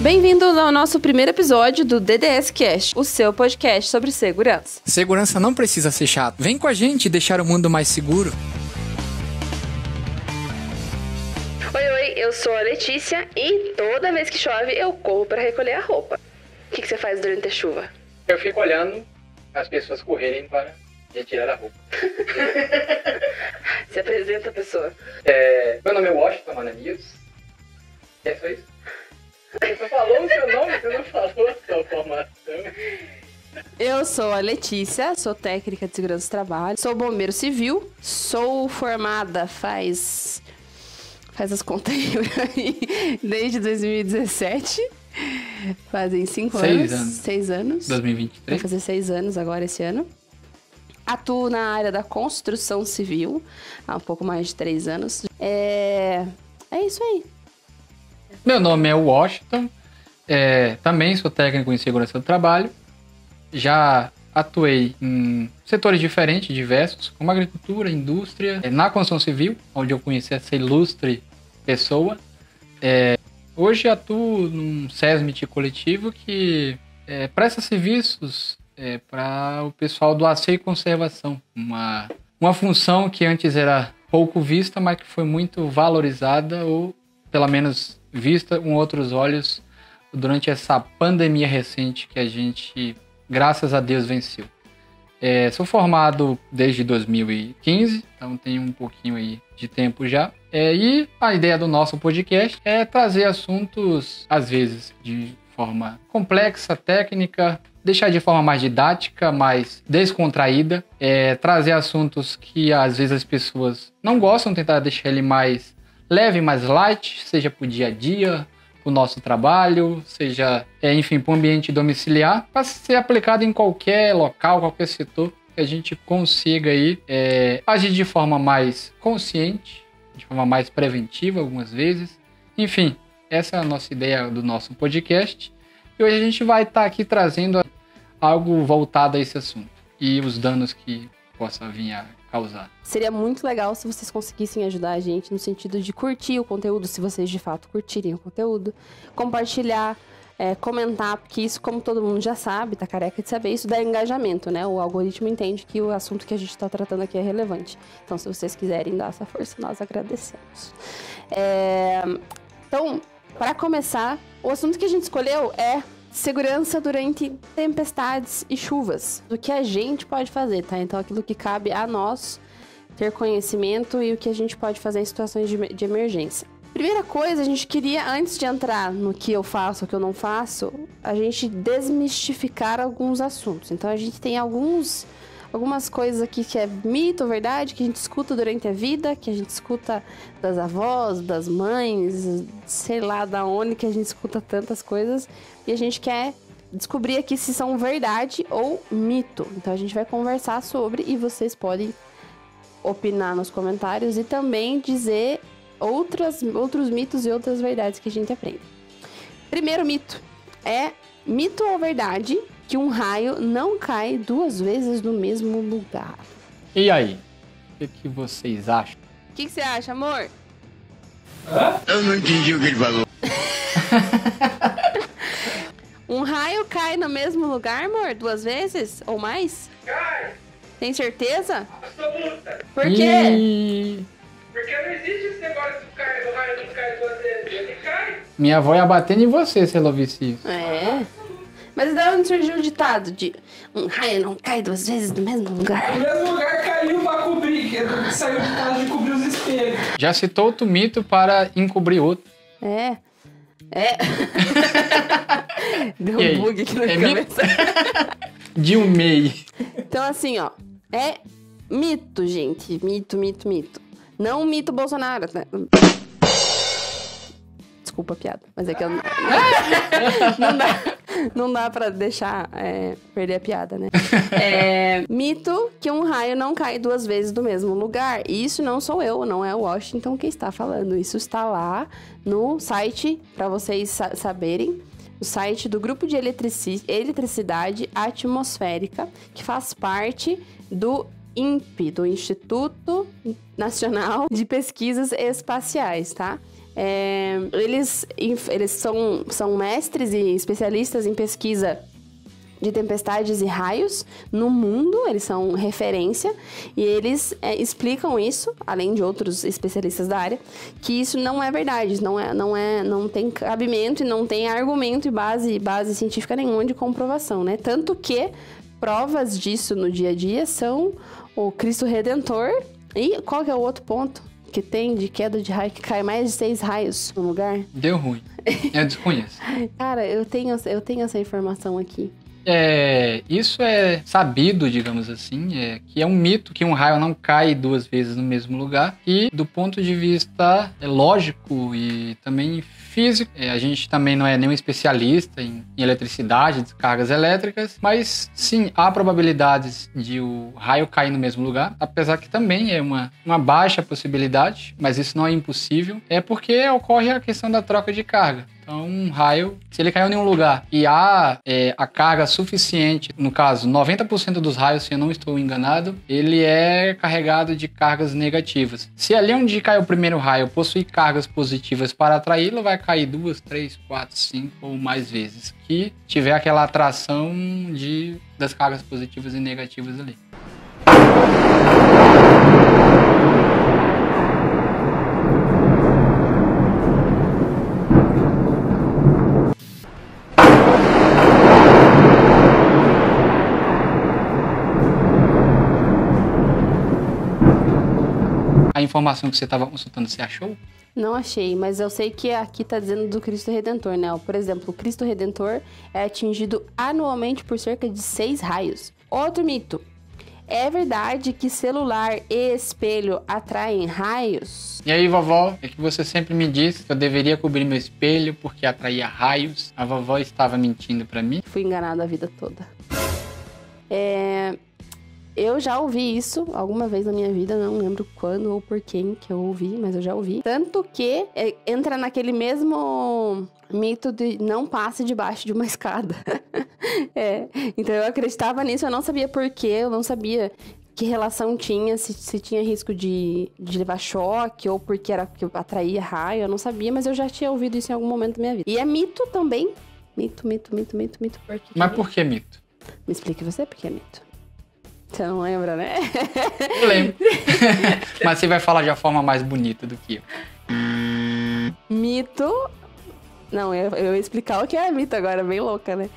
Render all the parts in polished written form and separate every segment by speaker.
Speaker 1: Bem-vindo ao nosso primeiro episódio do DDS Cast, o seu podcast sobre segurança.
Speaker 2: Segurança não precisa ser chato. Vem com a gente deixar o mundo mais seguro.
Speaker 1: Oi, eu sou a Letícia e toda vez que chove eu corro para recolher a roupa. O que você faz durante a chuva?
Speaker 2: Eu fico olhando as pessoas correrem para retirar a roupa.
Speaker 1: Se apresenta a pessoa.
Speaker 2: Meu nome é Washington Ananias. É só isso? Você falou o seu nome, você não falou a sua formação.
Speaker 1: Eu sou a Letícia, sou técnica de segurança do trabalho, sou bombeiro civil, sou formada faz as contas aí, desde 2017. Fazem 5 anos. 6 anos.
Speaker 2: 2023.
Speaker 1: Vai fazer 6 anos agora esse ano. Atuo na área da construção civil há um pouco mais de 3 anos. É isso aí.
Speaker 2: Meu nome é Washington. Também sou técnico em segurança do trabalho. Já atuei em setores diferentes, diversos, como agricultura, indústria, na construção civil, onde eu conheci essa ilustre pessoa. Hoje atuo num SESMIT coletivo que presta serviços para o pessoal do asseio e conservação. Uma função que antes era pouco vista, mas que foi muito valorizada, ou pelo menos vista com outros olhos durante essa pandemia recente que a gente, graças a Deus, venceu. Sou formado desde 2015, então tenho um pouquinho aí de tempo já. E a ideia do nosso podcast é trazer assuntos, às vezes, de forma complexa, técnica, deixar de forma mais didática, mais descontraída, trazer assuntos que, às vezes, as pessoas não gostam, tentar deixar ele mais leve, mais light, seja para o dia a dia, para o nosso trabalho, seja, enfim, para o ambiente domiciliar, para ser aplicado em qualquer local, qualquer setor, que a gente consiga aí, agir de forma mais consciente, de forma mais preventiva algumas vezes. Enfim, essa é a nossa ideia do nosso podcast. E hoje a gente vai estar aqui trazendo algo voltado a esse assunto e os danos que possa vir a causar.
Speaker 1: Seria muito legal se vocês conseguissem ajudar a gente no sentido de curtir o conteúdo, se vocês de fato curtirem o conteúdo, compartilhar, comentar, porque isso, como todo mundo já sabe, tá careca de saber, isso dá engajamento, né? O algoritmo entende que o assunto que a gente está tratando aqui é relevante. Então, se vocês quiserem dar essa força, nós agradecemos. Então, para começar, o assunto que a gente escolheu é segurança durante tempestades e chuvas. O que a gente pode fazer, tá? Então, aquilo que cabe a nós ter conhecimento e o que a gente pode fazer em situações de emergência. Primeira coisa, a gente queria, antes de entrar no que eu faço, o que eu não faço, a gente desmistificar alguns assuntos. Então, a gente tem algumas coisas aqui que é mito ou verdade, que a gente escuta durante a vida, que a gente escuta das avós, das mães, sei lá da onde que a gente escuta tantas coisas. E a gente quer descobrir aqui se são verdade ou mito. Então a gente vai conversar sobre e vocês podem opinar nos comentários e também dizer outros mitos e outras verdades que a gente aprende. Primeiro mito. Mito ou verdade que um raio não cai 2 vezes no mesmo lugar?
Speaker 2: E aí? O que vocês acham?
Speaker 1: O que você acha, amor?
Speaker 3: Eu não entendi o que ele falou.
Speaker 1: Um raio cai no mesmo lugar, amor? 2 vezes? Ou mais?
Speaker 4: Cai!
Speaker 1: Tem certeza?
Speaker 4: Absoluta!
Speaker 1: Por quê?
Speaker 4: Porque não existe esse negócio do raio não cai 2 vezes. Ele cai.
Speaker 2: Minha avó ia batendo em você se ela ouvisse isso.
Speaker 1: Mas da onde surgiu o ditado de um raio não cai 2 vezes no mesmo lugar?
Speaker 4: No mesmo lugar caiu pra cobrir, que saiu de casa de cobrir os espelhos.
Speaker 2: Já citou outro mito para encobrir outro.
Speaker 1: Deu um bug aqui na cabeça.
Speaker 2: De um MEI.
Speaker 1: Então, assim, ó. É mito, gente. Mito. Não mito Bolsonaro, né? Desculpa a piada, mas é que eu não dá pra deixar perder a piada, né? Mito que um raio não cai 2 vezes no mesmo lugar. E isso não sou eu, não é o Washington quem está falando. Isso está lá no site, pra vocês saberem. O site do Grupo de Eletricidade Atmosférica, que faz parte do INPE, do Instituto Nacional de Pesquisas Espaciais, tá? Eles são mestres e especialistas em pesquisa de tempestades e raios no mundo, eles são referência e eles explicam isso, além de outros especialistas da área, que isso não é verdade, não tem cabimento e não tem argumento e base científica nenhuma de comprovação, né? Tanto que provas disso no dia a dia são o Cristo Redentor e qual que é o outro ponto que tem de queda de raio que cai mais de 6 raios no lugar?
Speaker 2: Deu ruim. Eu desconheço.
Speaker 1: Cara, eu tenho essa informação aqui.
Speaker 2: Isso é sabido, digamos assim, que é um mito que um raio não cai 2 vezes no mesmo lugar. E do ponto de vista lógico e também físico, a gente também não é nenhum especialista em eletricidade, descargas elétricas, mas sim, há probabilidades de o raio cair no mesmo lugar, apesar que também é uma baixa possibilidade, mas isso não é impossível, porque ocorre a questão da troca de carga. Então, um raio, se ele caiu em um lugar e há a carga suficiente, no caso, 90% dos raios, se eu não estou enganado, ele é carregado de cargas negativas. Se ali onde caiu o primeiro raio possui cargas positivas para atraí-lo, vai cair 2, 3, 4, 5 ou mais vezes, que tiver aquela atração das cargas positivas e negativas ali. A informação que você estava consultando, você achou?
Speaker 1: Não achei, mas eu sei que aqui tá dizendo do Cristo Redentor, né? Por exemplo, o Cristo Redentor é atingido anualmente por cerca de 6 raios. Outro mito. É verdade que celular e espelho atraem raios?
Speaker 2: E aí, vovó, é que você sempre me disse que eu deveria cobrir meu espelho porque atraía raios. A vovó estava mentindo pra mim?
Speaker 1: Fui enganada a vida toda. Eu já ouvi isso alguma vez na minha vida, não lembro quando ou por quem que eu ouvi, mas eu já ouvi. Tanto que entra naquele mesmo mito de não passe debaixo de uma escada. Então eu acreditava nisso, eu não sabia por quê, eu não sabia que relação tinha, se tinha risco de levar choque ou porque atraía raio, eu não sabia, mas eu já tinha ouvido isso em algum momento da minha vida. E é mito também. Mito. Por quê?
Speaker 2: Mas por que mito?
Speaker 1: Me explique você por que é mito. Você não lembra, né?
Speaker 2: Eu lembro. Mas você vai falar de uma forma mais bonita do que eu.
Speaker 1: Mito... Não, eu ia explicar o que é mito agora, bem louca, né?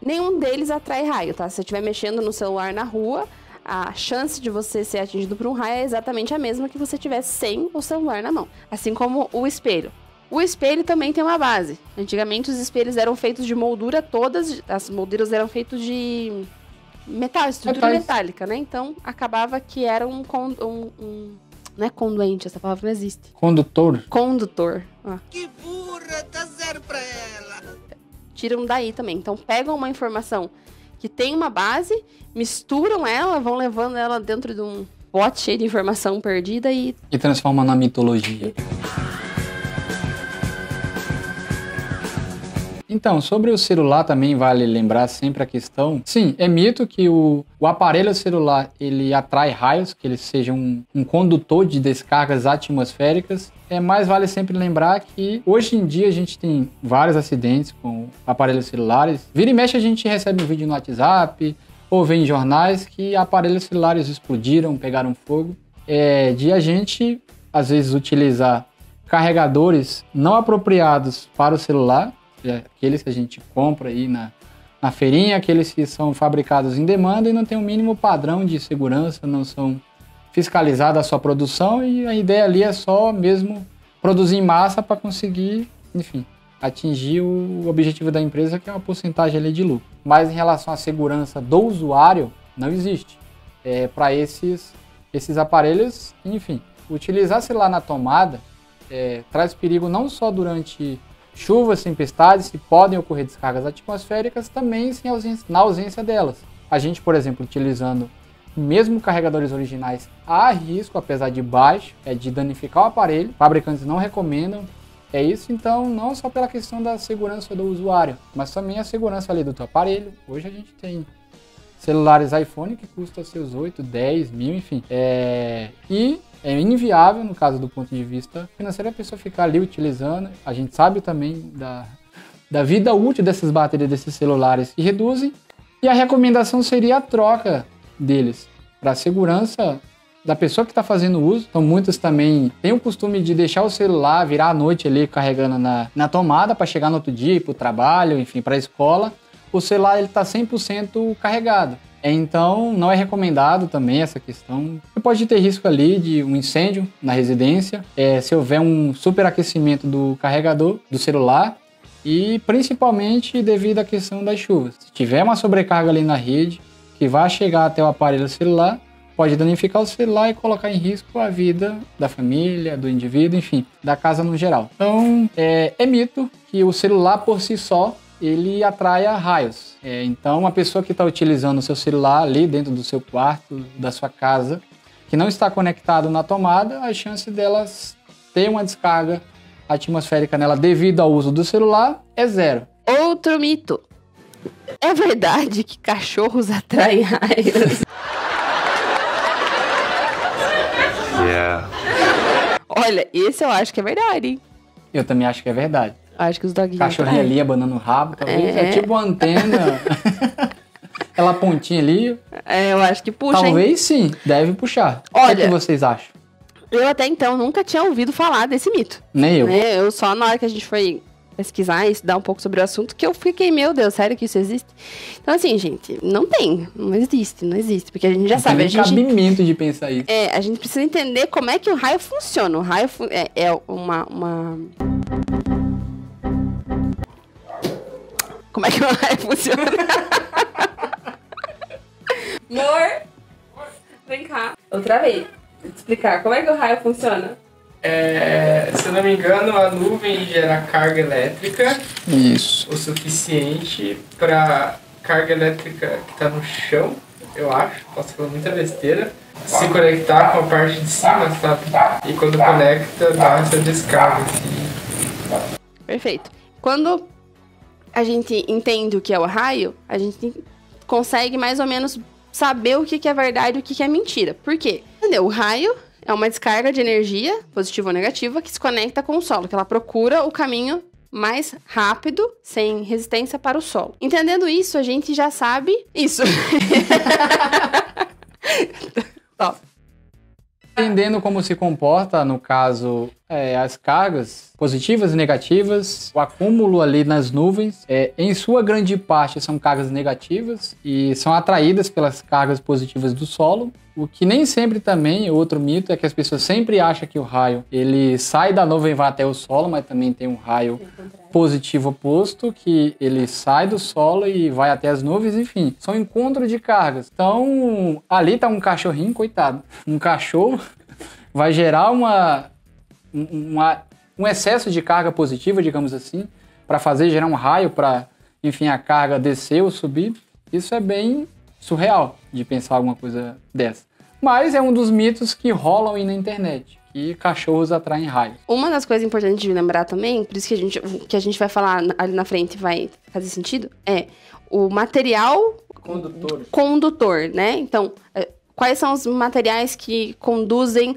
Speaker 1: Nenhum deles atrai raio, tá? Se você estiver mexendo no celular na rua, a chance de você ser atingido por um raio é exatamente a mesma que você tivesse sem o celular na mão. Assim como o espelho. O espelho também tem uma base. Antigamente os espelhos eram feitos de moldura todas, as molduras eram feitas de... metal, estrutura metálica, né? Então, acabava que era não é conduente, essa palavra não existe.
Speaker 2: Condutor?
Speaker 1: Condutor.
Speaker 3: Que burra, dá 0 pra ela.
Speaker 1: Tiram daí também. Então, pegam uma informação que tem uma base, misturam ela, vão levando ela dentro de um pote cheio de informação perdida e
Speaker 2: transformam na mitologia. Então, sobre o celular também vale lembrar sempre a questão. Sim, é mito que o aparelho celular ele atrai raios, que ele seja um condutor de descargas atmosféricas. Mas vale sempre lembrar que hoje em dia a gente tem vários acidentes com aparelhos celulares. Vira e mexe a gente recebe um vídeo no WhatsApp ou vê em jornais que aparelhos celulares explodiram, pegaram fogo. De a gente, às vezes, utilizar carregadores não apropriados para o celular, aqueles que a gente compra aí na feirinha, aqueles que são fabricados em demanda e não tem o mínimo padrão de segurança, não são fiscalizados a sua produção e a ideia ali é só mesmo produzir em massa para conseguir, enfim, atingir o objetivo da empresa, que é uma porcentagem ali de lucro. Mas em relação à segurança do usuário, não existe. Para esses aparelhos, enfim, utilizar celular na tomada traz perigo não só durante chuvas, tempestades, que podem ocorrer descargas atmosféricas, também na ausência delas. A gente, por exemplo, utilizando mesmo carregadores originais, há risco, apesar de baixo, de danificar o aparelho. Fabricantes não recomendam. Isso, então, não só pela questão da segurança do usuário, mas também a segurança ali do teu aparelho. Hoje a gente tem celulares iPhone que custam seus 8, 10 mil, enfim. E é viável, no caso do ponto de vista financeiro, a pessoa ficar ali utilizando. A gente sabe também da vida útil dessas baterias, desses celulares que reduzem. E a recomendação seria a troca deles, para a segurança da pessoa que está fazendo uso. Então muitas também têm o costume de deixar o celular virar à noite ali carregando na tomada para chegar no outro dia, ir para o trabalho, enfim, para a escola. O celular está 100% carregado. Então não é recomendado também essa questão. Você pode ter risco ali de um incêndio na residência, se houver um superaquecimento do carregador do celular e principalmente devido à questão das chuvas. Se tiver uma sobrecarga ali na rede que vai chegar até o aparelho celular, pode danificar o celular e colocar em risco a vida da família, do indivíduo, enfim, da casa no geral. Então, é mito que o celular por si só, ele atraia raios. Então, uma pessoa que está utilizando o seu celular ali dentro do seu quarto, da sua casa, que não está conectado na tomada, a chance delas ter uma descarga atmosférica nela devido ao uso do celular é zero.
Speaker 1: Outro mito. É verdade que cachorros atraem raios?
Speaker 5: Yeah.
Speaker 1: Olha, esse eu acho que é verdade, hein?
Speaker 2: Eu também acho que é verdade.
Speaker 1: Acho que os doguinhos
Speaker 2: Cachorrinho
Speaker 1: atraem.
Speaker 2: ali abanando o rabo, talvez. É tipo uma antena. Aquela pontinha ali.
Speaker 1: Eu acho que puxa, hein?
Speaker 2: Talvez sim, deve puxar.
Speaker 1: Olha,
Speaker 2: o que vocês acham?
Speaker 1: Eu até então nunca tinha ouvido falar desse mito.
Speaker 2: Nem eu.
Speaker 1: Eu só na hora que a gente foi pesquisar e estudar um pouco sobre o assunto que eu fiquei, meu Deus, sério que isso existe? Então assim, gente, não existe, porque a gente já
Speaker 2: Não
Speaker 1: sabe.
Speaker 2: tem nem cabimento de pensar isso.
Speaker 1: A gente precisa entender como é que o raio funciona. O raio é uma... Como é que o raio funciona? Amor, vem cá. Outra vez. Vou te explicar. Como é que o raio funciona?
Speaker 4: Se eu não me engano, a nuvem gera carga elétrica
Speaker 2: Isso.
Speaker 4: o suficiente para carga elétrica que está no chão, eu acho, posso falar muita besteira, se conectar com a parte de cima, sabe? E quando conecta, dá essa descarga. Assim.
Speaker 1: Perfeito. Quando a gente entende o que é o raio, a gente consegue mais ou menos saber o que é verdade e o que é mentira. Por quê? Entendeu? O raio é uma descarga de energia, positiva ou negativa, que se conecta com o solo, que ela procura o caminho mais rápido, sem resistência para o solo. Entendendo isso, a gente já sabe isso. Top.
Speaker 2: Entendendo como se comporta, no caso, as cargas positivas e negativas, o acúmulo ali nas nuvens, em sua grande parte são cargas negativas e são atraídas pelas cargas positivas do solo. O que nem sempre também, outro mito, é que as pessoas sempre acham que o raio, ele sai da nuvem e vai até o solo, mas também tem um raio positivo oposto, que ele sai do solo e vai até as nuvens, enfim, são encontros de cargas. Então, ali tá um cachorrinho, coitado, um cachorro vai gerar um excesso de carga positiva, digamos assim, para fazer gerar um raio, para, enfim, a carga descer ou subir. Isso é bem surreal de pensar alguma coisa dessa. Mas é um dos mitos que rolam aí na internet, que cachorros atraem raios.
Speaker 1: Uma das coisas importantes de lembrar também, por isso que a gente vai falar ali na frente vai fazer sentido, é o material condutor, né? Então, quais são os materiais que conduzem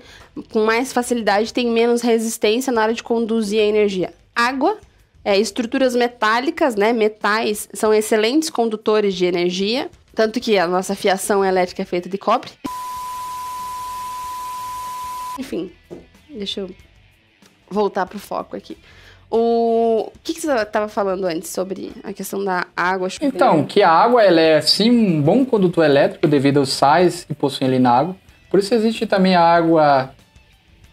Speaker 1: com mais facilidade, têm menos resistência na hora de conduzir a energia? Água, estruturas metálicas, né? Metais são excelentes condutores de energia, tanto que a nossa fiação elétrica é feita de cobre. Enfim, deixa eu voltar pro foco aqui. O que você estava falando antes sobre a questão da água?
Speaker 2: Então, que a água ela é sim um bom condutor elétrico devido aos sais que possuem ali na água. Por isso existe também a água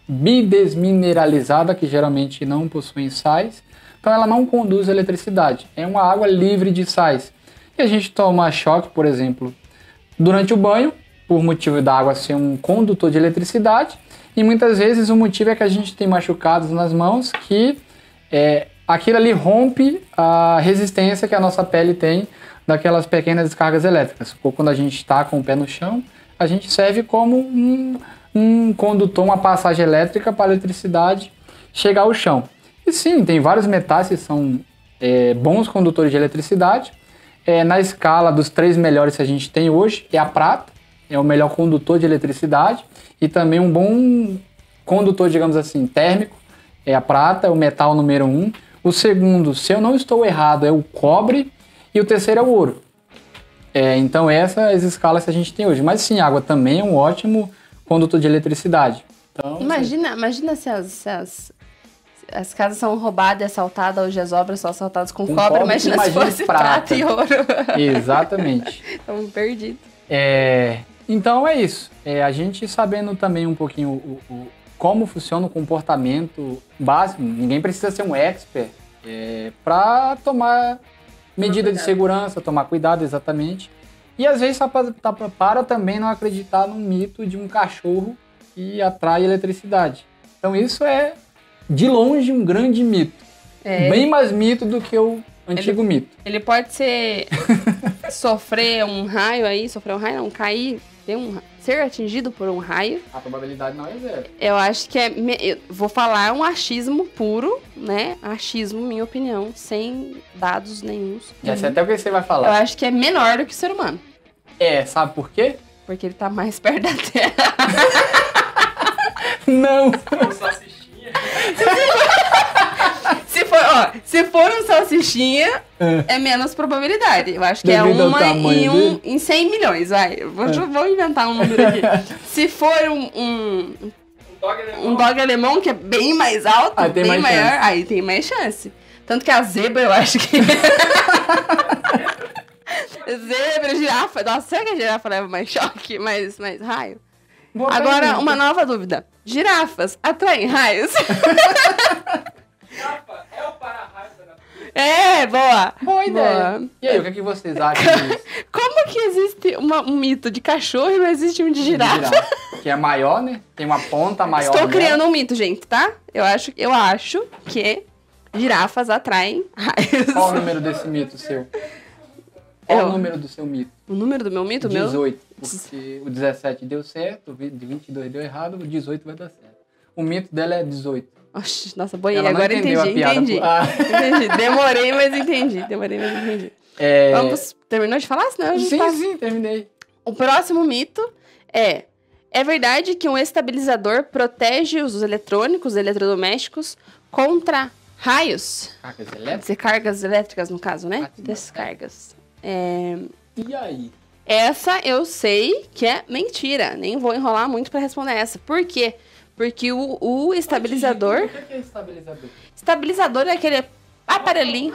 Speaker 2: bidesmineralizada, que geralmente não possui sais. Então ela não conduz eletricidade. É uma água livre de sais. E a gente toma choque, por exemplo, durante o banho, por motivo da água ser um condutor de eletricidade. E muitas vezes o motivo é que a gente tem machucados nas mãos que aquilo ali rompe a resistência que a nossa pele tem daquelas pequenas descargas elétricas. Ou quando a gente está com o pé no chão, a gente serve como um condutor, uma passagem elétrica para a eletricidade chegar ao chão. E sim, tem vários metais que são bons condutores de eletricidade. Na escala dos 3 melhores que a gente tem hoje, a prata é o melhor condutor de eletricidade e também um bom condutor, digamos assim, térmico, é a prata, é o metal número 1. O segundo, se eu não estou errado, é o cobre. E o terceiro é o ouro. Então essas escalas que a gente tem hoje. Mas sim, a água também é um ótimo condutor de eletricidade. Então,
Speaker 1: Imagina se as casas são roubadas e assaltadas, hoje as obras são assaltadas com cobre. Imagina se fosse prata e ouro.
Speaker 2: Exatamente.
Speaker 1: Estamos perdidos.
Speaker 2: Então é isso. A gente sabendo também um pouquinho como funciona o comportamento básico, ninguém precisa ser um expert para tomar medida de segurança, tomar cuidado exatamente. E às vezes só para também não acreditar num mito de um cachorro que atrai eletricidade. Então isso é, de longe, um grande mito. Bem mais mito do que o antigo mito.
Speaker 1: Ele pode sofrer um raio, não, cair, ser atingido por um raio.
Speaker 2: A probabilidade não é zero.
Speaker 1: Eu acho que eu vou falar um achismo puro, né? Achismo, minha opinião, sem dados nenhuns.
Speaker 2: Já sei até o que você vai falar.
Speaker 1: Eu acho que é menor do que o ser humano.
Speaker 2: Sabe por quê?
Speaker 1: Porque ele tá mais perto da Terra.
Speaker 2: Não!
Speaker 1: Se for um salsichinha, é menos probabilidade. Eu acho que
Speaker 2: Devido
Speaker 1: é
Speaker 2: ao
Speaker 1: uma
Speaker 2: tamanho
Speaker 1: em 100 milhões, vai. Vou inventar um número aqui. Se for um dog alemão, que é bem mais alto,
Speaker 2: tem
Speaker 1: bem
Speaker 2: mais
Speaker 1: maior,
Speaker 2: chance.
Speaker 1: aí tem mais chance. Tanto que a zebra, eu acho que... Zebra, girafa. Nossa, será que a girafa leva mais choque, mais raio?
Speaker 2: Boa
Speaker 1: Agora,
Speaker 2: pergunta.
Speaker 1: uma nova dúvida. Girafas atraem raios?
Speaker 4: É o para-raio da
Speaker 1: Boa.
Speaker 2: Boa ideia.
Speaker 1: Boa.
Speaker 2: E aí, o que vocês acham disso?
Speaker 1: Como que existe um mito de cachorro e não existe um de girafa?
Speaker 2: Que é maior, né? Tem uma ponta maior.
Speaker 1: Estou
Speaker 2: nela.
Speaker 1: criando um mito, gente, tá? Eu acho que girafas atraem raios.
Speaker 2: Qual o número desse mito seu? Qual o número do seu mito?
Speaker 1: O número do meu mito?
Speaker 2: 18. Porque o 17 deu certo, o 22 deu errado, o 18 vai dar certo. O mito dela é 18.
Speaker 1: Oxi, nossa, boiei.
Speaker 2: Ela não
Speaker 1: Agora
Speaker 2: entendeu a piada,
Speaker 1: entendi.
Speaker 2: pô. Ah.
Speaker 1: Entendi. Demorei, mas entendi. Vamos... Terminou de falar? Senão a gente
Speaker 2: Sim, terminei.
Speaker 1: O próximo mito é verdade que um estabilizador protege os eletrônicos, eletrodomésticos, contra raios?
Speaker 2: Cargas elétricas?
Speaker 1: Descargas elétricas, no caso, né? Descargas.
Speaker 2: E aí?
Speaker 1: Essa eu sei que é mentira. Nem vou enrolar muito pra responder essa. Por quê? Porque o estabilizador...
Speaker 2: O que é estabilizador?
Speaker 1: Estabilizador é aquele aparelhinho...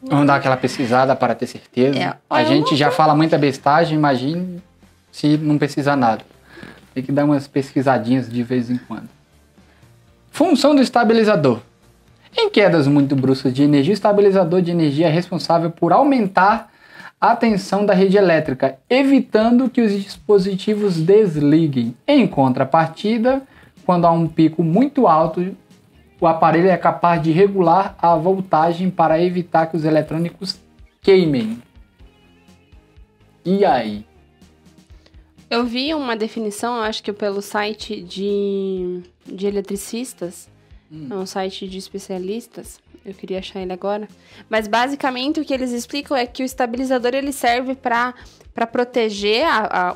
Speaker 2: Vamos dar aquela pesquisada para ter certeza. A gente já fala muita bestagem, imagine se não pesquisar nada. Tem que dar umas pesquisadinhas de vez em quando. Função do estabilizador. Em quedas muito bruscas de energia, o estabilizador de energia é responsável por aumentar a tensão da rede elétrica, evitando que os dispositivos desliguem. Em contrapartida, quando há um pico muito alto, o aparelho é capaz de regular a voltagem para evitar que os eletrônicos queimem. E aí?
Speaker 1: Eu vi uma definição, acho que pelo site de eletricistas, é um site de especialistas, eu queria achar ele agora. Mas basicamente o que eles explicam é que o estabilizador ele serve para proteger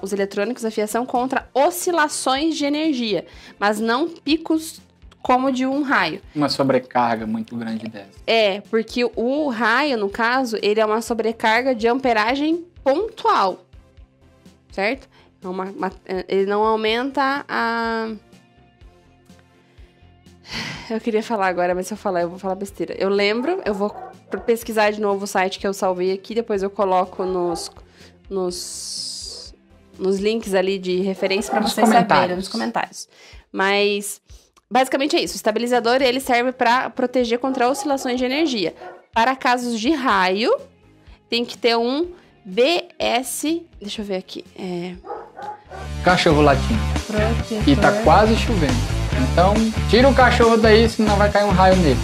Speaker 1: os eletrônicos, a fiação, contra oscilações de energia, mas não picos como de um raio.
Speaker 2: Uma sobrecarga muito grande dessa.
Speaker 1: Porque o raio, no caso, ele é uma sobrecarga de amperagem pontual, certo? Ele não aumenta a... Eu queria falar agora, mas se eu falar, eu vou falar besteira. Eu lembro, eu vou pesquisar de novo o site que eu salvei aqui, depois eu coloco nos links ali de referência para vocês saberem, nos comentários. Mas, basicamente é isso. O estabilizador, ele serve para proteger contra oscilações de energia. Para casos de raio, tem que ter um BS... Deixa eu ver aqui.
Speaker 2: Cachorro latindo.
Speaker 1: Protetor.
Speaker 2: E tá quase chovendo. Então, tira o cachorro daí, senão vai cair um raio nele.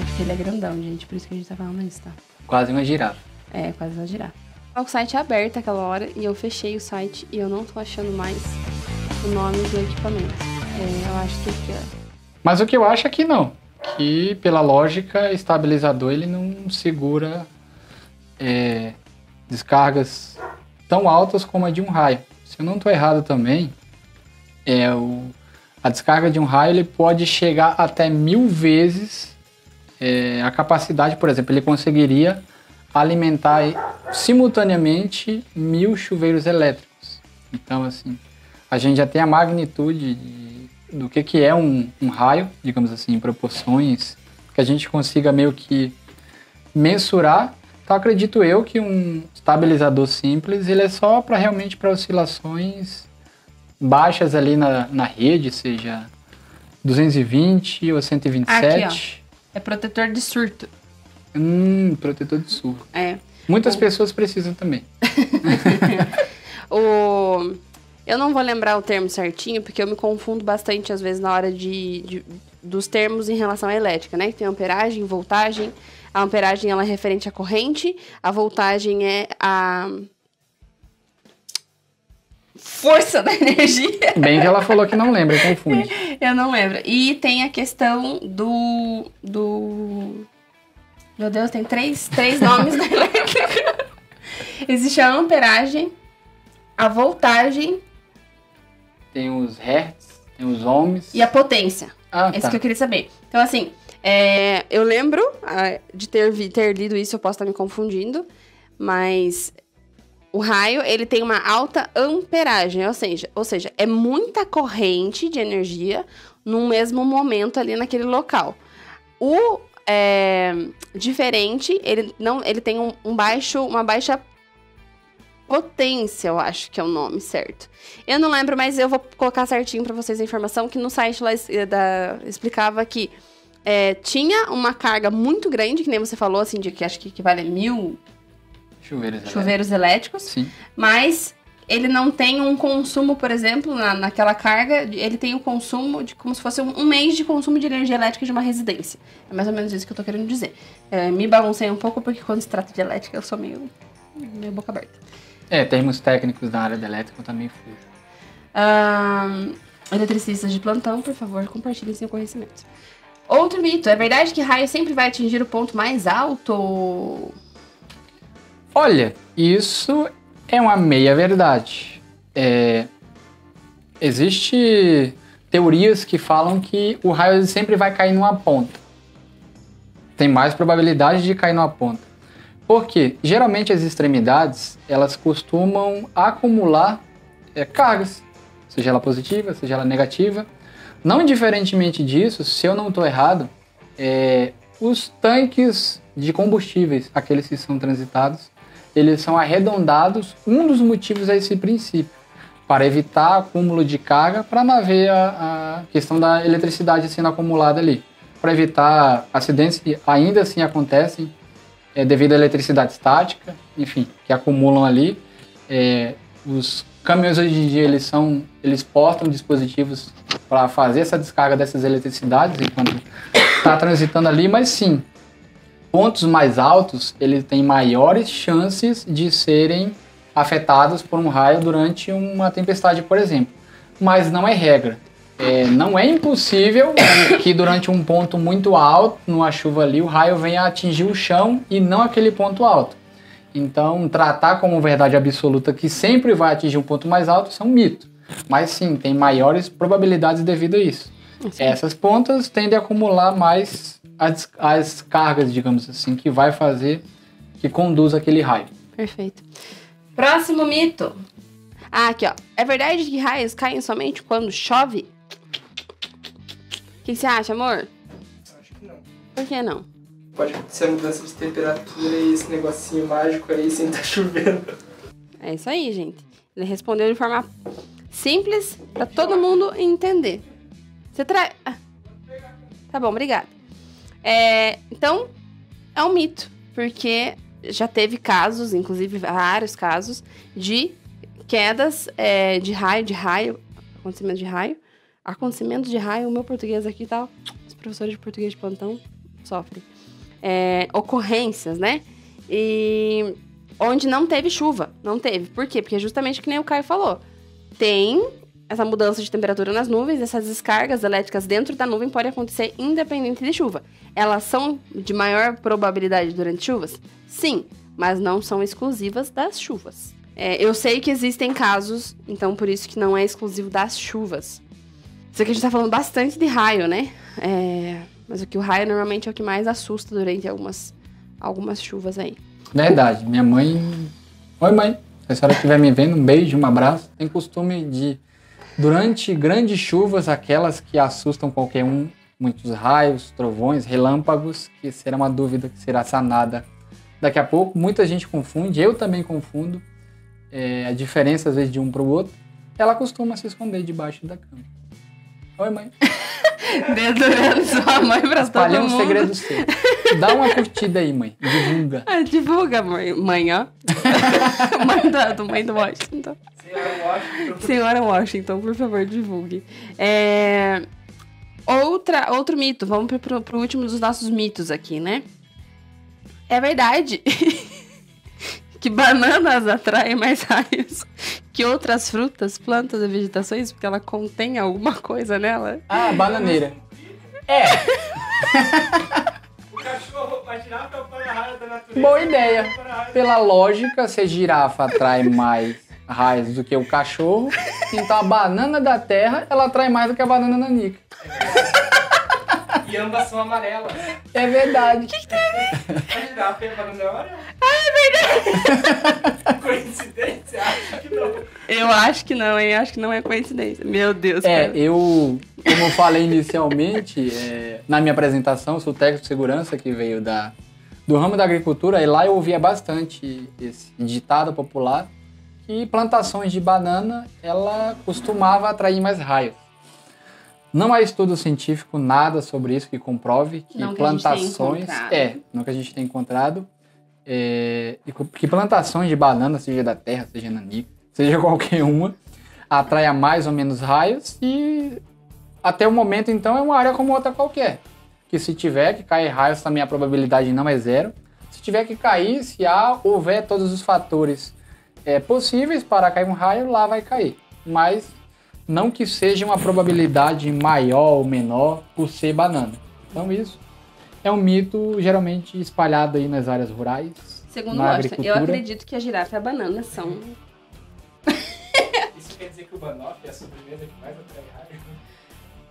Speaker 1: Porque ele é grandão, gente. Por isso que a gente tá falando isso, tá?
Speaker 2: Quase uma girafa.
Speaker 1: Quase uma girafa. O site é aberto aquela hora e eu fechei o site e eu não tô achando mais o nome do equipamento. Eu acho que aqui, ó.
Speaker 2: Mas o que eu acho é que não. Que, pela lógica, estabilizador ele não segura descargas tão altas como a de um raio. Se eu não tô errado também, A descarga de um raio ele pode chegar até 1000 vezes a capacidade, por exemplo, ele conseguiria alimentar simultaneamente 1000 chuveiros elétricos. Então, assim, a gente já tem a magnitude do que é um raio, digamos assim, em proporções, que a gente consiga meio que mensurar. Então, acredito eu que um estabilizador simples, ele é só para realmente para oscilações baixas ali na rede, seja 220 ou 127.
Speaker 1: Aqui, ó. É protetor de surto.
Speaker 2: Protetor de surto.
Speaker 1: É.
Speaker 2: Muitas pessoas precisam também.
Speaker 1: Eu não vou lembrar o termo certinho, porque eu me confundo bastante, às vezes, na hora dos termos em relação à elétrica, né? Que tem amperagem, voltagem. A amperagem, ela é referente à corrente. A voltagem é a força da energia.
Speaker 2: Bem que ela falou que não lembra, confunde.
Speaker 1: Eu não lembro. E tem a questão do... Meu Deus, tem três nomes da elétrica. Existe a amperagem, a voltagem...
Speaker 2: Tem os hertz, tem os ohms.
Speaker 1: E a potência.
Speaker 2: Esse
Speaker 1: tá. Que eu queria saber. Então, assim, eu lembro de ter lido isso, eu posso estar me confundindo, mas o raio, ele tem uma alta amperagem, ou seja, é muita corrente de energia no mesmo momento ali naquele local. O diferente, ele tem uma baixa potência, eu acho que é o nome certo. Eu não lembro, mas eu vou colocar certinho pra vocês a informação, que no site lá explicava que tinha uma carga muito grande, que nem você falou, assim, de que acho que equivale a 1000 chuveiros elétricos.
Speaker 2: Sim.
Speaker 1: Mas ele não tem um consumo, por exemplo, naquela carga, ele tem o consumo de como se fosse um mês de consumo de energia elétrica de uma residência. É mais ou menos isso que eu tô querendo dizer. Me baguncei um pouco, porque quando se trata de elétrica, eu sou meio boca aberta.
Speaker 2: Termos técnicos da área da elétrica eu também fujo.
Speaker 1: Eletricistas de plantão, por favor, compartilhem seu conhecimento. Outro mito, é verdade que raio sempre vai atingir o ponto mais alto?
Speaker 2: Olha, isso é uma meia-verdade. Existe teorias que falam que o raio sempre vai cair numa ponta. Tem mais probabilidade de cair numa ponta. Porque, geralmente, as extremidades, elas costumam acumular cargas, seja ela positiva, seja ela negativa. Não indiferentemente disso, se eu não estou errado, os tanques de combustíveis, aqueles que são transitados, eles são arredondados. Um dos motivos é esse princípio, para evitar acúmulo de carga, para não haver a questão da eletricidade sendo acumulada ali. Para evitar acidentes que ainda assim acontecem, devido à eletricidade estática, enfim, que acumulam ali. Os caminhões hoje em dia, eles portam dispositivos para fazer essa descarga dessas eletricidades enquanto está transitando ali, mas sim, pontos mais altos, eles têm maiores chances de serem afetados por um raio durante uma tempestade, por exemplo. Mas não é regra. Não é impossível que durante um ponto muito alto, numa chuva ali, o raio venha atingir o chão e não aquele ponto alto. Então, tratar como verdade absoluta que sempre vai atingir um ponto mais alto, isso é um mito. Mas sim, tem maiores probabilidades devido a isso. Sim. Essas pontas tendem a acumular mais as cargas, digamos assim, que vai fazer que conduza aquele raio.
Speaker 1: Perfeito. Próximo mito. Aqui, ó. É verdade que raios caem somente quando chove? O que você acha, amor?
Speaker 4: Acho que não.
Speaker 1: Por que não?
Speaker 4: Pode acontecer a mudança de temperatura e esse negocinho mágico aí sem estar chovendo.
Speaker 1: É isso aí, gente. Ele respondeu de forma simples pra todo mundo entender. Você traz... Tá bom, obrigada. Então, é um mito. Porque já teve casos, inclusive vários casos, de quedas de raio, acontecimento de raio, o meu português aqui tá, os professores de português de plantão sofrem. Ocorrências, né? E onde não teve chuva, não teve. Por quê? Porque justamente que nem o Caio falou, tem essa mudança de temperatura nas nuvens, essas descargas elétricas dentro da nuvem podem acontecer independente de chuva. Elas são de maior probabilidade durante chuvas? Sim, mas não são exclusivas das chuvas. Eu sei que existem casos, então por isso que não é exclusivo das chuvas. Sei que a gente tá falando bastante de raio, né? Mas o raio normalmente é o que mais assusta durante algumas chuvas aí.
Speaker 2: Verdade. Minha mãe... Oi, mãe. Se a senhora estiver me vendo, um beijo, um abraço. Tem costume de, durante grandes chuvas, aquelas que assustam qualquer um, muitos raios, trovões, relâmpagos, que será uma dúvida que será sanada daqui a pouco. Muita gente confunde, eu também confundo a diferença, às vezes, de um para o outro. Ela costuma se esconder debaixo da cama. Oi, mãe.
Speaker 1: Dedurando sua mãe pra todo mundo.
Speaker 2: Espalhando um segredo seu. Dá uma curtida aí, mãe. Divulga.
Speaker 1: Divulga, mãe, ó. mãe do Washington. Senhora Washington, por favor, divulgue. Outro mito. Vamos pro último dos nossos mitos aqui, né? É verdade que bananas atraem mais raios que outras frutas, plantas e vegetações, porque ela contém alguma coisa nela?
Speaker 2: Ah, bananeira.
Speaker 4: O cachorro vai tirar a raio da natureza.
Speaker 2: Boa ideia. Pela lógica, se a girafa atrai mais raios do que o cachorro, então a banana da terra, ela atrai mais do que a banana nanica.
Speaker 4: E ambas são amarelas.
Speaker 2: É verdade.
Speaker 4: A girafa e a banana é amarela. É verdade. Coincidência? Acho que não.
Speaker 1: Eu acho que não, hein? Acho que não é coincidência. Meu Deus. Cara.
Speaker 2: Como eu falei inicialmente, na minha apresentação, sou técnico de segurança que veio do ramo da agricultura, e lá eu ouvia bastante esse ditado popular que plantações de banana, ela costumava atrair mais raios. Não há estudo científico, nada sobre isso que comprove que
Speaker 1: não
Speaker 2: plantações... Não que a gente tenha encontrado. Que plantações de banana, seja da terra, seja nanica, seja qualquer uma, atraia mais ou menos raios e até o momento, então, é uma área como outra qualquer. Que se tiver que cair raios, também a probabilidade não é zero. Se tiver que cair, se houver todos os fatores possíveis para cair um raio, lá vai cair. Mas não que seja uma probabilidade maior ou menor por ser banana. Então isso é um mito geralmente espalhado aí nas áreas rurais.
Speaker 1: Segundo o Washington, eu acredito que a girafa e a banana são...
Speaker 4: Isso quer dizer que o banoffee é a sobremesa que mais atrai raio?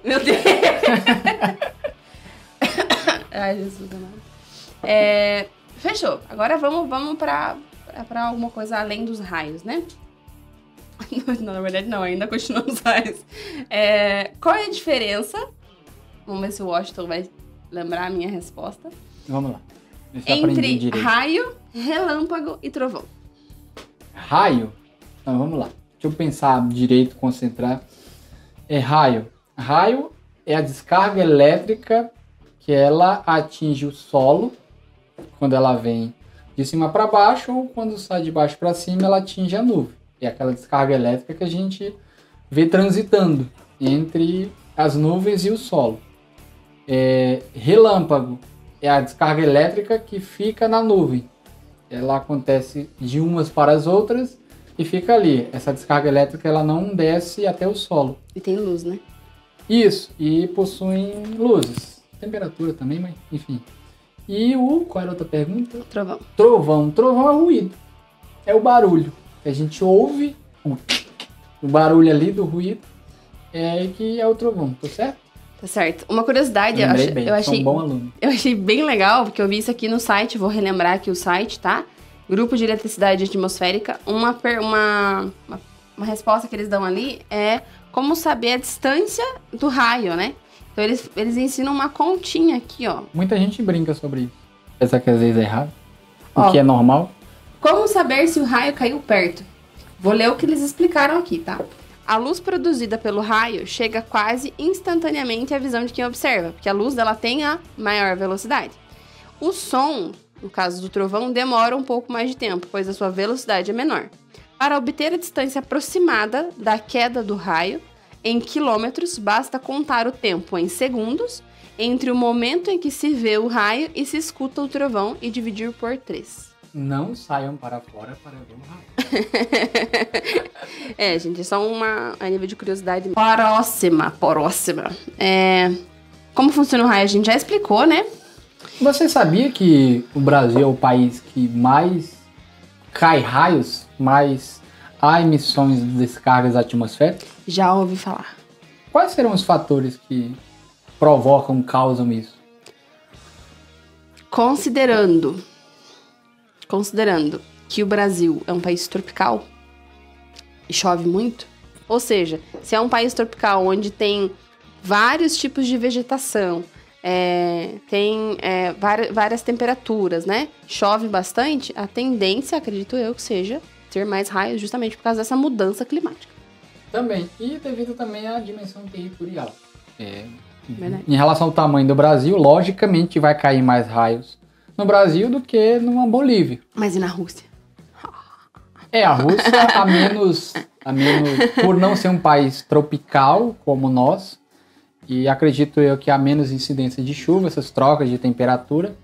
Speaker 1: Meu Deus! Ai, Jesus amado. Fechou. Agora vamos pra alguma coisa além dos raios, né? Não, na verdade não, ainda continua nos raios. Qual é a diferença? Vamos ver se o Washington vai lembrar a minha resposta.
Speaker 2: Vamos lá.
Speaker 1: Entre raio, relâmpago e trovão.
Speaker 2: Raio? Então, vamos lá. Deixa eu pensar direito, concentrar. Raio. Raio é a descarga elétrica que ela atinge o solo quando ela vem de cima para baixo, ou quando sai de baixo para cima ela atinge a nuvem. É aquela descarga elétrica que a gente vê transitando entre as nuvens e o solo. Relâmpago é a descarga elétrica que fica na nuvem. Ela acontece de umas para as outras e fica ali. Essa descarga elétrica ela não desce até o solo.
Speaker 1: E tem luz, né?
Speaker 2: Isso, e possuem luzes. Temperatura também, mas enfim. E qual era a outra pergunta?
Speaker 1: Trovão.
Speaker 2: Trovão. Trovão é ruído. É o barulho. A gente ouve o barulho ali do ruído, que é o trovão, tá certo?
Speaker 1: Tá certo. Uma curiosidade,
Speaker 2: sou um bom aluno.
Speaker 1: Eu achei bem legal, porque eu vi isso aqui no site, vou relembrar aqui o site, tá? Grupo de Eletricidade Atmosférica. Uma resposta que eles dão ali é como saber a distância do raio, né? Então eles ensinam uma continha aqui, ó.
Speaker 2: Muita gente brinca sobre isso. Essa que às vezes é errado, o que é normal.
Speaker 1: Como saber se o raio caiu perto? Vou ler o que eles explicaram aqui, tá? A luz produzida pelo raio chega quase instantaneamente à visão de quem observa, porque a luz dela tem a maior velocidade. O som, no caso do trovão, demora um pouco mais de tempo, pois a sua velocidade é menor. Para obter a distância aproximada da queda do raio, em quilômetros, basta contar o tempo em segundos entre o momento em que se vê o raio e se escuta o trovão e dividir por 3.
Speaker 2: Não saiam para fora para ver o raio.
Speaker 1: Gente, só a nível de curiosidade. Próxima. Como funciona o raio, a gente já explicou, né?
Speaker 2: Você sabia que o Brasil é o país que mais cai raios, mais há emissões de descargas atmosféricas?
Speaker 1: Já ouvi falar.
Speaker 2: quais serão os fatores que provocam, causam isso?
Speaker 1: Considerando que o Brasil é um país tropical e chove muito, ou seja, se é um país tropical onde tem vários tipos de vegetação, tem várias temperaturas, né? Chove bastante, a tendência, acredito eu, que seja ter mais raios justamente por causa dessa mudança climática.
Speaker 2: Também, e devido também à dimensão territorial.
Speaker 1: Verdade.
Speaker 2: Em relação ao tamanho do Brasil, logicamente vai cair mais raios no Brasil do que numa Bolívia.
Speaker 1: Mas e na Rússia?
Speaker 2: A Rússia, a menos, por não ser um país tropical como nós, e acredito eu que há menos incidência de chuva, essas trocas de temperatura,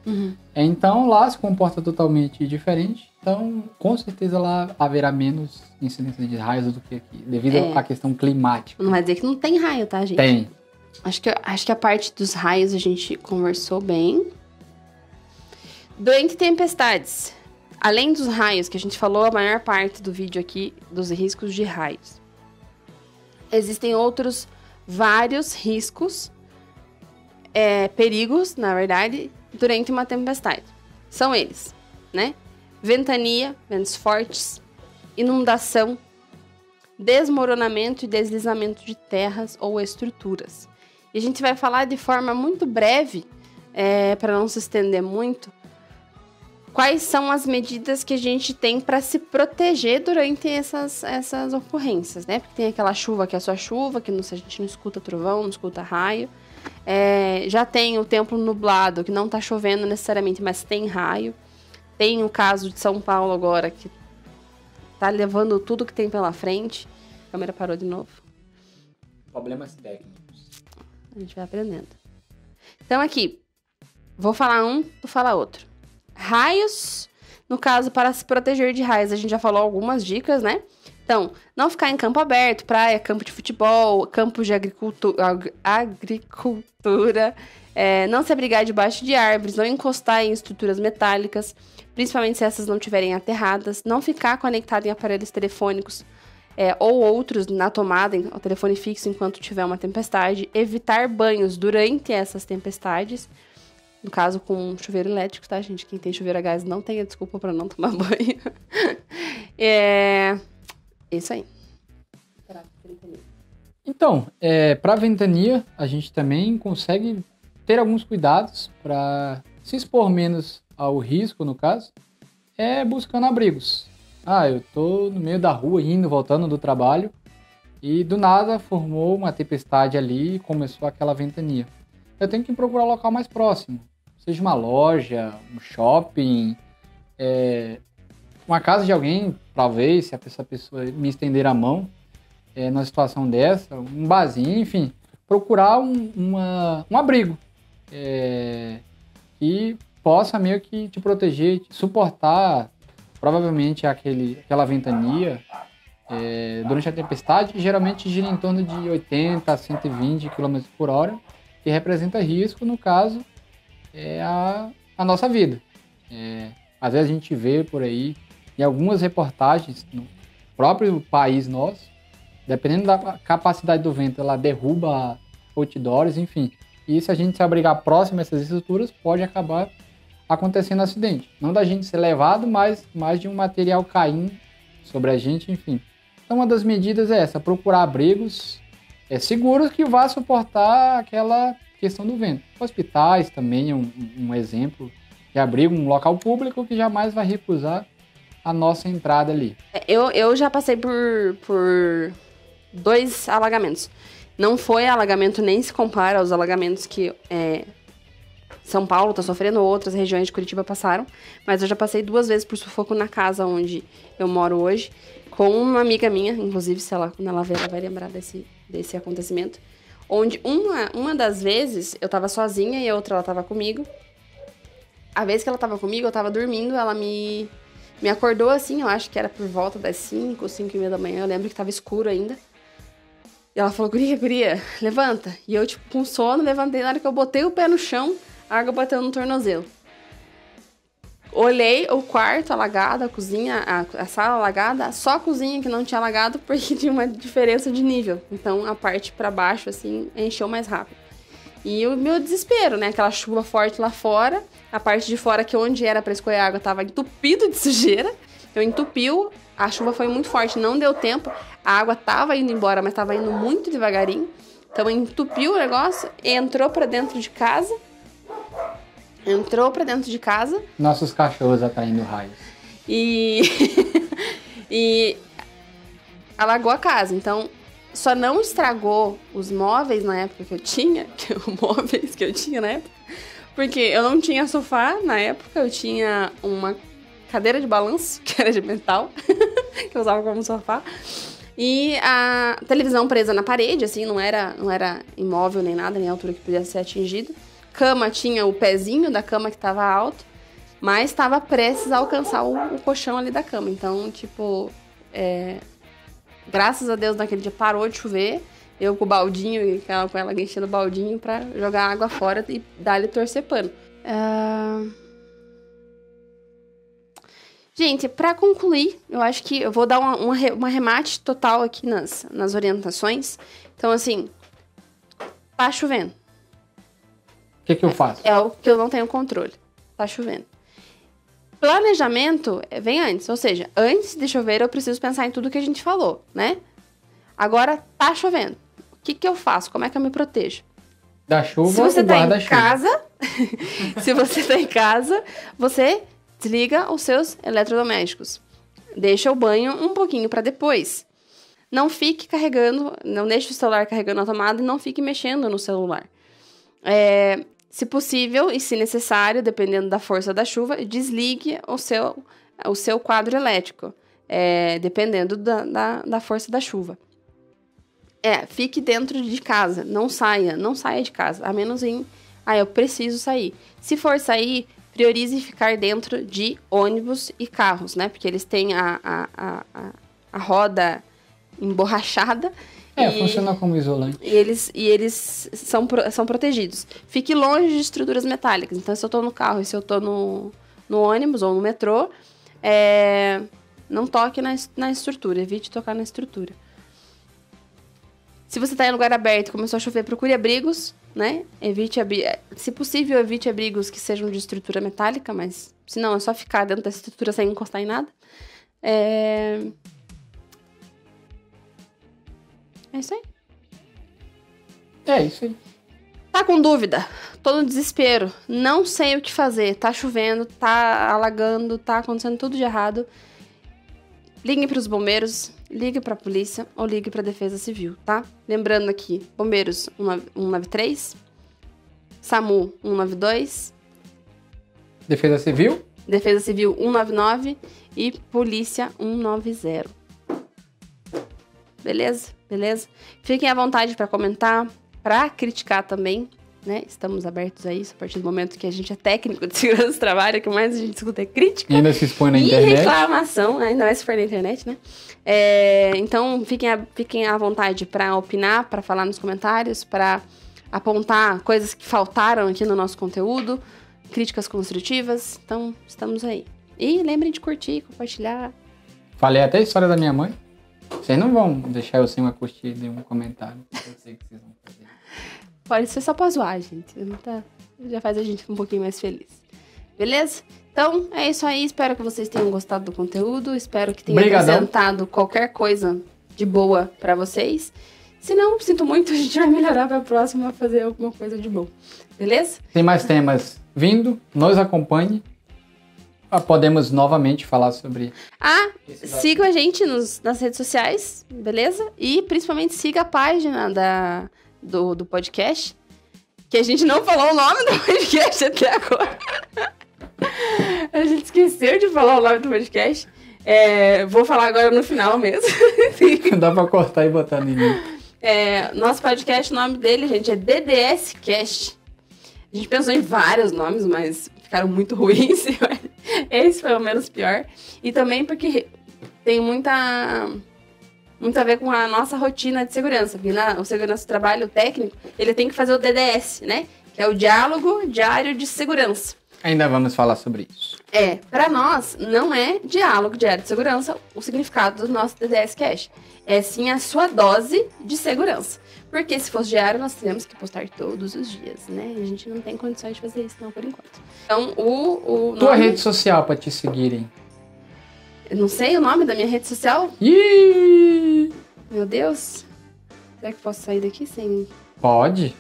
Speaker 2: então lá se comporta totalmente diferente, então com certeza lá haverá menos incidência de raios do que aqui, devido à questão climática.
Speaker 1: Não vai dizer que não tem raio, tá, gente?
Speaker 2: Tem.
Speaker 1: Acho que a parte dos raios a gente conversou bem. Durante tempestades, além dos raios, que a gente falou a maior parte do vídeo aqui, dos riscos de raios, existem outros vários riscos, perigos, na verdade, durante uma tempestade. São eles, né? Ventania, ventos fortes, inundação, desmoronamento e deslizamento de terras ou estruturas. E a gente vai falar de forma muito breve, para não se estender muito, quais são as medidas que a gente tem para se proteger durante essas ocorrências, né? Porque tem aquela chuva que é só chuva, que a gente não escuta trovão, não escuta raio. Já tem o tempo nublado, que não tá chovendo necessariamente, mas tem raio. Tem o caso de São Paulo agora, que tá levando tudo que tem pela frente. A câmera parou de novo.
Speaker 2: Problemas técnicos.
Speaker 1: A gente vai aprendendo. Então aqui, vou falar um, tu fala outro. Raios, no caso, para se proteger de raios, a gente já falou algumas dicas, né? Então, não ficar em campo aberto, praia, campo de futebol, campo de agricultura, não se abrigar debaixo de árvores, não encostar em estruturas metálicas, principalmente se essas não estiverem aterradas, não ficar conectado em aparelhos telefônicos ou outros na tomada, o telefone fixo enquanto tiver uma tempestade, evitar banhos durante essas tempestades, no caso com chuveiro elétrico, tá, gente? Quem tem chuveiro a gás não tenha desculpa para não tomar banho. Isso aí.
Speaker 2: Então, para ventania, a gente também consegue ter alguns cuidados para se expor menos ao risco, no caso, buscando abrigos. Eu tô no meio da rua, indo, voltando do trabalho, e do nada formou uma tempestade ali e começou aquela ventania. Eu tenho que procurar um local mais próximo, seja uma loja, um shopping, uma casa de alguém, talvez, se essa pessoa me estender a mão, numa situação dessa, um barzinho, enfim, procurar um abrigo que possa meio que te proteger, te suportar, provavelmente aquela ventania durante a tempestade, que geralmente gira em torno de 80 a 120 km por hora, que representa risco, no caso, a nossa vida. Às vezes a gente vê por aí, em algumas reportagens no próprio país nosso, dependendo da capacidade do vento, ela derruba outdoors, enfim. E se a gente se abrigar próximo a essas estruturas, pode acabar acontecendo acidente. Não da gente ser levado, mas mais de um material caindo sobre a gente, enfim. Então uma das medidas é essa, procurar abrigos seguros que vá suportar aquela questão do vento. Hospitais também é um exemplo de abrigo, um local público que jamais vai recusar a nossa entrada ali.
Speaker 1: Eu já passei por 2 alagamentos. Não foi alagamento, nem se compara aos alagamentos que São Paulo está sofrendo, outras regiões de Curitiba passaram, mas eu já passei 2 vezes por sufoco na casa onde eu moro hoje, com uma amiga minha, inclusive, quando ela ver, ela vai lembrar desse acontecimento, onde uma das vezes eu tava sozinha e a outra ela tava comigo. A vez que ela tava comigo, eu tava dormindo, ela me acordou assim, eu acho que era por volta das 5 e meia da manhã, eu lembro que tava escuro ainda. E ela falou, guria, levanta. E eu, com sono, levantei. Na hora que eu botei o pé no chão, a água bateu no tornozelo. Olhei o quarto alagado, a cozinha, a sala alagada, só a cozinha que não tinha alagado porque tinha uma diferença de nível. Então a parte pra baixo, assim, encheu mais rápido. E o meu desespero, né? Aquela chuva forte lá fora, a parte de fora que onde era pra escorrer água tava entupido de sujeira. Então entupiu, a chuva foi muito forte, não deu tempo. A água tava indo embora, mas tava indo muito devagarinho. Então entupiu o negócio, entrou pra dentro de casa.
Speaker 2: Nossos cachorros atraindo raios.
Speaker 1: E e alagou a casa. Então, só não estragou os móveis na época que eu tinha, porque eu não tinha sofá na época, eu tinha uma cadeira de balanço, que era de metal, que eu usava como sofá. E a televisão presa na parede, assim, não era imóvel nem nada, nem a altura que podia ser atingido. Cama tinha o pezinho da cama que tava alto, mas estava prestes a alcançar o colchão ali da cama. Então, tipo, graças a Deus naquele dia parou de chover. Eu com o baldinho e com ela enchendo o baldinho pra jogar água fora e dar-lhe torcer pano. Gente, pra concluir, eu acho que eu vou dar uma remate total aqui nas orientações. Então, assim, tá chovendo.
Speaker 2: O que eu faço?
Speaker 1: É o que eu não tenho controle. Tá chovendo. Planejamento vem antes. Ou seja, antes de chover eu preciso pensar em tudo que a gente falou, né? Agora tá chovendo. O que eu faço? Como é que eu me protejo?
Speaker 2: Da chuva,
Speaker 1: se você
Speaker 2: o
Speaker 1: tá em
Speaker 2: guarda-chuva.
Speaker 1: casa, se você tá em casa, você desliga os seus eletrodomésticos. Deixa o banho um pouquinho para depois. Não fique carregando, não deixe o celular carregando na tomada e não fique mexendo no celular. Se possível e se necessário, dependendo da força da chuva, desligue o seu quadro elétrico, dependendo da força da chuva. Fique dentro de casa, não saia de casa, a menos eu preciso sair. Se for sair, priorize ficar dentro de ônibus e carros, né? Porque eles têm a roda emborrachada.
Speaker 2: Funciona como isolante.
Speaker 1: E eles são protegidos. Fique longe de estruturas metálicas. Então, se eu tô no carro e se eu tô no ônibus ou no metrô, não toque na estrutura. Evite tocar na estrutura. Se você tá em lugar aberto e começou a chover, procure abrigos, né? Se possível, evite abrigos que sejam de estrutura metálica, mas se não, é só ficar dentro da estrutura sem encostar em nada. É isso aí.
Speaker 2: É isso aí.
Speaker 1: Tá com dúvida? Tô no desespero. Não sei o que fazer. Tá chovendo, tá alagando, tá acontecendo tudo de errado. Ligue pros bombeiros, ligue pra polícia ou ligue pra Defesa Civil, tá? Lembrando aqui, bombeiros 193, SAMU 192,
Speaker 2: Defesa Civil
Speaker 1: 199 e Polícia 190. Beleza? Fiquem à vontade para comentar, para criticar também, né? Estamos abertos a isso a partir do momento que a gente é técnico de segurança do trabalho, o que mais a gente escuta é crítica.
Speaker 2: E ainda se expõe na
Speaker 1: e
Speaker 2: internet.
Speaker 1: Reclamação, ainda mais se for na internet, né? Então, fiquem à vontade para opinar, para falar nos comentários, para apontar coisas que faltaram aqui no nosso conteúdo, críticas construtivas. Então, estamos aí. E lembrem de curtir, compartilhar.
Speaker 2: Falei até a história da minha mãe. Vocês não vão deixar eu sem uma curtida e um comentário. Eu sei que vocês vão fazer.
Speaker 1: Pode ser só pra zoar, gente. Já faz a gente um pouquinho mais feliz. Beleza? Então, é isso aí. Espero que vocês tenham gostado do conteúdo. Espero que tenha apresentado qualquer coisa de boa pra vocês. Se não, sinto muito, a gente vai melhorar pra próxima fazer alguma coisa de bom. Beleza?
Speaker 2: Tem mais temas vindo. Nos acompanhe. Podemos novamente falar sobre...
Speaker 1: Sigam a gente nas redes sociais, beleza? E principalmente siga a página do podcast, que a gente não falou o nome do podcast até agora. A gente esqueceu de falar o nome do podcast. Vou falar agora no final mesmo.
Speaker 2: Dá pra cortar e botar no início.
Speaker 1: Nosso podcast, o nome dele, gente, é DDS Cast. A gente pensou em vários nomes, mas ficaram muito ruins. Esse foi o menos pior. E também porque tem muito a ver com a nossa rotina de segurança. Porque o segurança do trabalho, o técnico, ele tem que fazer o DDS, né? Que é o Diálogo Diário de Segurança.
Speaker 2: Ainda vamos falar sobre isso.
Speaker 1: Pra nós, não é diálogo diário de segurança o significado do nosso DDS Cash. É sim a sua dose de segurança. Porque se fosse diário, nós teríamos que postar todos os dias, né? A gente não tem condições de fazer isso, não, por enquanto. Então,
Speaker 2: Tua
Speaker 1: nome...
Speaker 2: rede social pra te seguirem.
Speaker 1: Eu não sei o nome da minha rede social.
Speaker 2: Ih!
Speaker 1: Meu Deus. Será que eu posso sair daqui sem...
Speaker 2: Pode.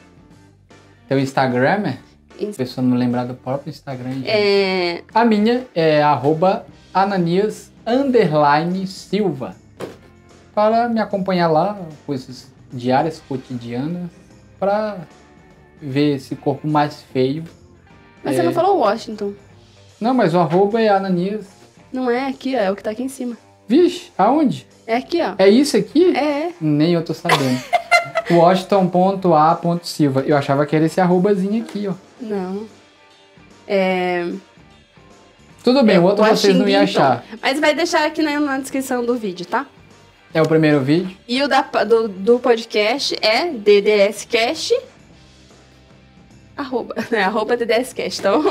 Speaker 2: Teu Instagram é?
Speaker 1: Inst-
Speaker 2: A pessoa não lembrar do próprio Instagram. Gente. A minha é @Ananias_Silva. Para me acompanhar lá, coisas diárias, cotidianas, para ver esse corpo mais feio.
Speaker 1: Mas você não falou Washington.
Speaker 2: Não, mas o arroba é Ananias.
Speaker 1: Não é aqui, ó. É o que tá aqui em cima.
Speaker 2: Vixe, aonde?
Speaker 1: É aqui, ó.
Speaker 2: É isso aqui?
Speaker 1: É.
Speaker 2: Nem eu tô sabendo. Washington.a.silva. Eu achava que era esse arrobazinho aqui, ó.
Speaker 1: Não.
Speaker 2: Tudo bem, o outro vocês não iam
Speaker 1: Washington.
Speaker 2: achar.
Speaker 1: Mas vai deixar aqui na descrição do vídeo, tá?
Speaker 2: É o primeiro vídeo.
Speaker 1: E o do podcast é DDScast. Arroba DDScast. Então,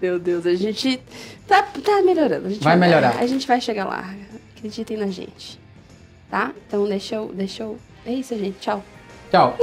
Speaker 1: meu Deus, a gente tá melhorando. A gente
Speaker 2: Vai melhorar.
Speaker 1: A gente vai chegar lá. Acreditem na gente. Tá? Então deixa eu... É isso, gente. Tchau.
Speaker 2: Tchau.